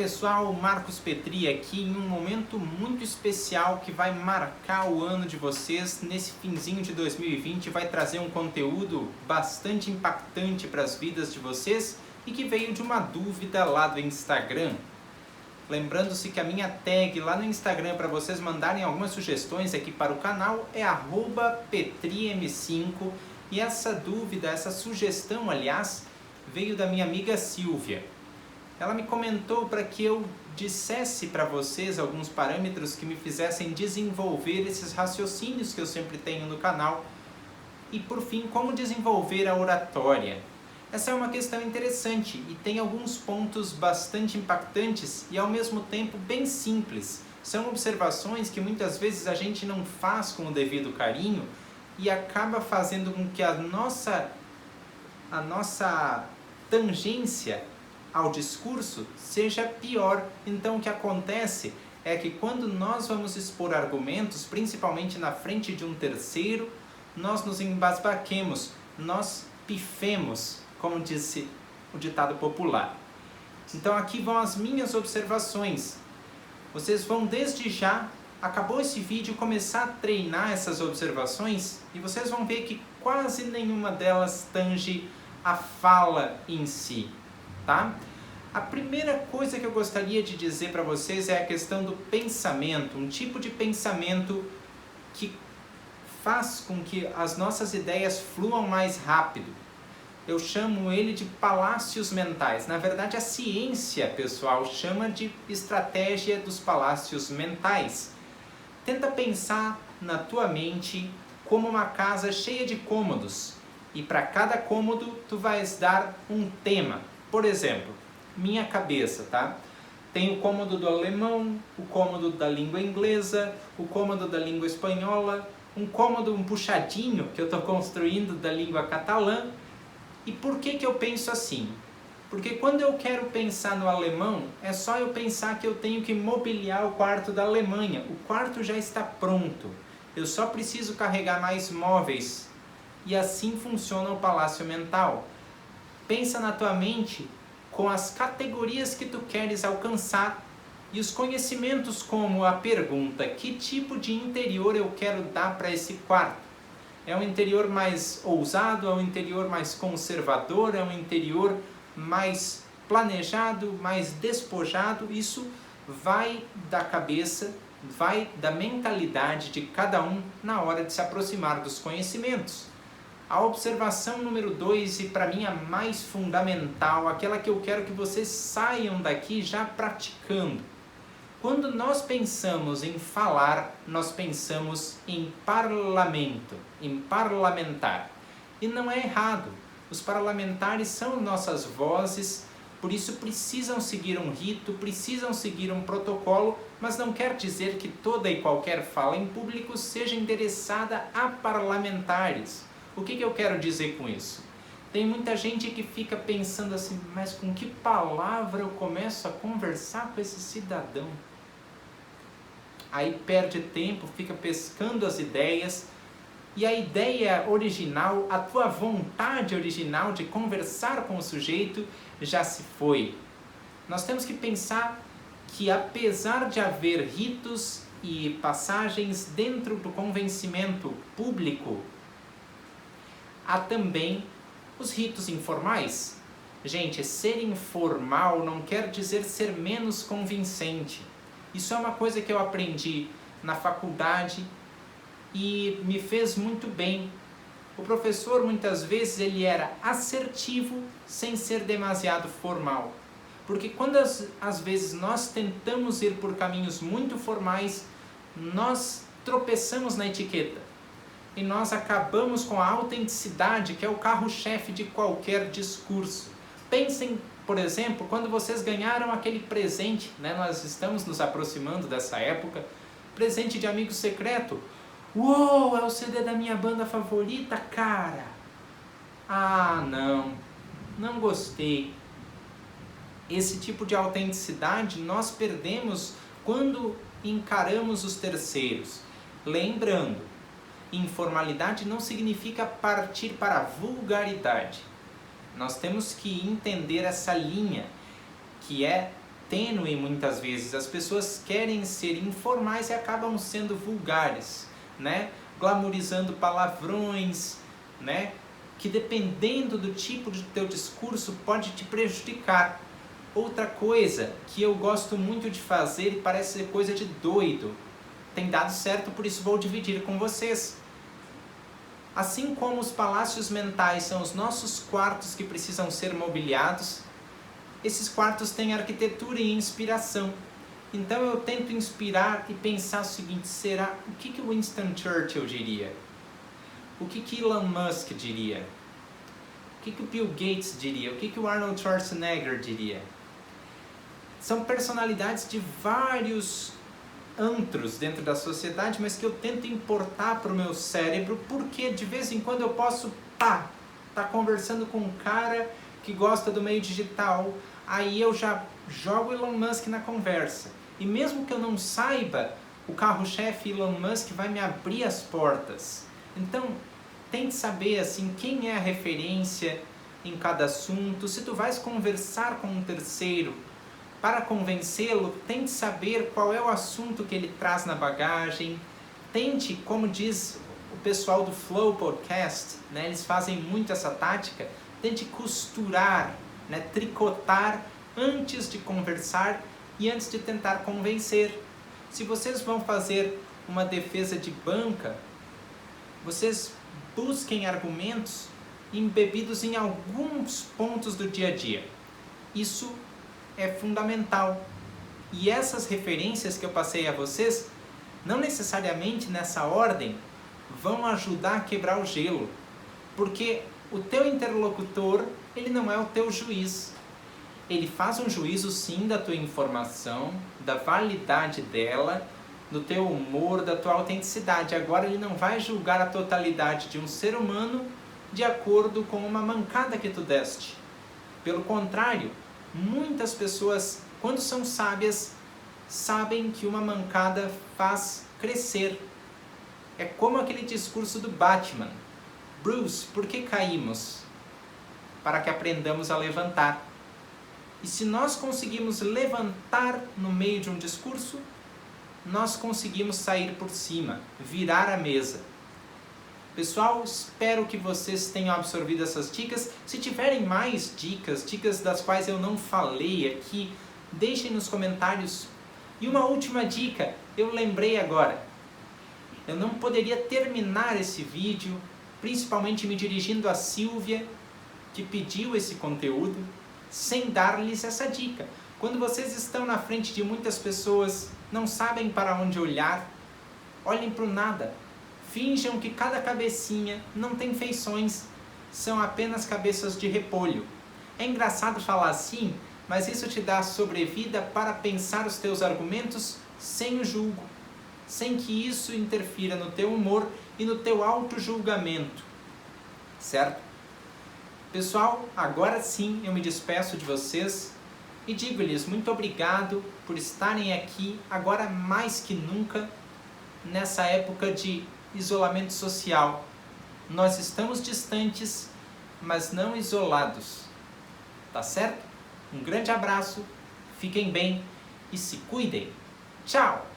Pessoal, Marcos Petri aqui em um momento muito especial que vai marcar o ano de vocês. Nesse finzinho de 2020 vai trazer um conteúdo bastante impactante para as vidas de vocês e que veio de uma dúvida lá do Instagram. Lembrando-se que a minha tag lá no Instagram para vocês mandarem algumas sugestões aqui para o canal é @petriem5 e essa dúvida, essa sugestão, aliás, veio da minha amiga Silvia. Ela me comentou para que eu dissesse para vocês alguns parâmetros que me fizessem desenvolver esses raciocínios que eu sempre tenho no canal e, por fim, como desenvolver a oratória. Essa é uma questão interessante e tem alguns pontos bastante impactantes e, ao mesmo tempo, bem simples. São observações que muitas vezes a gente não faz com o devido carinho e acaba fazendo com que a nossa tangência ao discurso seja pior. Então o que acontece é que quando nós vamos expor argumentos, principalmente na frente de um terceiro, nós nos embasbaquemos, nós pifemos, como disse o ditado popular. Então aqui vão as minhas observações. Vocês vão desde já, acabou esse vídeo, começar a treinar essas observações e vocês vão ver que quase nenhuma delas tange a fala em si. Tá? A primeira coisa que eu gostaria de dizer para vocês é a questão do pensamento, um tipo de pensamento que faz com que as nossas ideias fluam mais rápido. Eu chamo ele de palácios mentais. Na verdade, a ciência, pessoal, chama de estratégia dos palácios mentais. Tenta pensar na tua mente como uma casa cheia de cômodos. E para cada cômodo, tu vais dar um tema. Por exemplo, minha cabeça, tá? Tem o cômodo do alemão, o cômodo da língua inglesa, o cômodo da língua espanhola, um cômodo, um puxadinho que eu estou construindo da língua catalã. E por que eu penso assim? Porque quando eu quero pensar no alemão, é só eu pensar que eu tenho que mobiliar o quarto da Alemanha. O quarto já está pronto. Eu só preciso carregar mais móveis. E assim funciona o palácio mental. Pensa na tua mente com as categorias que tu queres alcançar e os conhecimentos como a pergunta: que tipo de interior eu quero dar para esse quarto? É um interior mais ousado? É um interior mais conservador? É um interior mais planejado, mais despojado? Isso vai da cabeça, vai da mentalidade de cada um na hora de se aproximar dos conhecimentos. A observação número 2, e para mim a mais fundamental, aquela que eu quero que vocês saiam daqui já praticando. Quando nós pensamos em falar, nós pensamos em parlamento, em parlamentar. E não é errado. Os parlamentares são nossas vozes, por isso precisam seguir um rito, precisam seguir um protocolo, mas não quer dizer que toda e qualquer fala em público seja endereçada a parlamentares. O que eu quero dizer com isso? Tem muita gente que fica pensando assim, mas com que palavra eu começo a conversar com esse cidadão? Aí perde tempo, fica pescando as ideias, e a ideia original, a tua vontade original de conversar com o sujeito já se foi. Nós temos que pensar que, apesar de haver ritos e passagens dentro do convencimento público, há também os ritos informais. Gente, ser informal não quer dizer ser menos convincente. Isso é uma coisa que eu aprendi na faculdade e me fez muito bem. O professor, muitas vezes, ele era assertivo sem ser demasiado formal. Porque quando às vezes nós tentamos ir por caminhos muito formais, nós tropeçamos na etiqueta. E nós acabamos com a autenticidade, que é o carro-chefe de qualquer discurso. Pensem, por exemplo, quando vocês ganharam aquele presente, né? Nós estamos nos aproximando dessa época, presente de amigo secreto. Uou, é o CD da minha banda favorita, cara! Ah, não gostei. Esse tipo de autenticidade nós perdemos quando encaramos os terceiros. Lembrando, informalidade não significa partir para a vulgaridade. Nós temos que entender essa linha, que é tênue muitas vezes. As pessoas querem ser informais e acabam sendo vulgares, né? Glamorizando palavrões, né? Que dependendo do tipo de teu discurso pode te prejudicar. Outra coisa que eu gosto muito de fazer e parece ser coisa de doido, tem dado certo, por isso vou dividir com vocês. Assim como os palácios mentais são os nossos quartos que precisam ser mobiliados, esses quartos têm arquitetura e inspiração. Então eu tento inspirar e pensar o seguinte: será o que Winston Churchill diria? O que Elon Musk diria? O que o Bill Gates diria? O que o Arnold Schwarzenegger diria? São personalidades de vários antros dentro da sociedade, mas que eu tento importar para o meu cérebro, porque de vez em quando eu posso tá conversando com um cara que gosta do meio digital, aí eu já jogo Elon Musk na conversa. E mesmo que eu não saiba, o carro-chefe Elon Musk vai me abrir as portas. Então, tente saber assim, quem é a referência em cada assunto. Se tu vais conversar com um terceiro, para convencê-lo, tente saber qual é o assunto que ele traz na bagagem. Tente, como diz o pessoal do Flow Podcast, né, eles fazem muito essa tática, tente costurar, né, tricotar antes de conversar e antes de tentar convencer. Se vocês vão fazer uma defesa de banca, vocês busquem argumentos embebidos em alguns pontos do dia a dia. Isso é fundamental. E essas referências que eu passei a vocês, não necessariamente nessa ordem, vão ajudar a quebrar o gelo. Porque o teu interlocutor, ele não é o teu juiz. Ele faz um juízo sim da tua informação, da validade dela, do teu humor, da tua autenticidade. Agora ele não vai julgar a totalidade de um ser humano de acordo com uma mancada que tu deste. Pelo contrário, muitas pessoas, quando são sábias, sabem que uma mancada faz crescer. É como aquele discurso do Batman: Bruce, por que caímos? Para que aprendamos a levantar. E se nós conseguimos levantar no meio de um discurso, nós conseguimos sair por cima, virar a mesa. Pessoal, espero que vocês tenham absorvido essas dicas. Se tiverem mais dicas das quais eu não falei aqui, deixem nos comentários. E uma última dica, eu lembrei agora. Eu não poderia terminar esse vídeo, principalmente me dirigindo a Silvia, que pediu esse conteúdo, sem dar-lhes essa dica. Quando vocês estão na frente de muitas pessoas, não sabem para onde olhar, olhem para o nada. Finjam que cada cabecinha não tem feições, são apenas cabeças de repolho. É engraçado falar assim, mas isso te dá sobrevida para pensar os teus argumentos sem o julgo, sem que isso interfira no teu humor e no teu auto-julgamento, certo? Pessoal, agora sim eu me despeço de vocês e digo-lhes muito obrigado por estarem aqui, agora mais que nunca, nessa época de isolamento social. Nós estamos distantes, mas não isolados. Tá certo? Um grande abraço, fiquem bem e se cuidem. Tchau!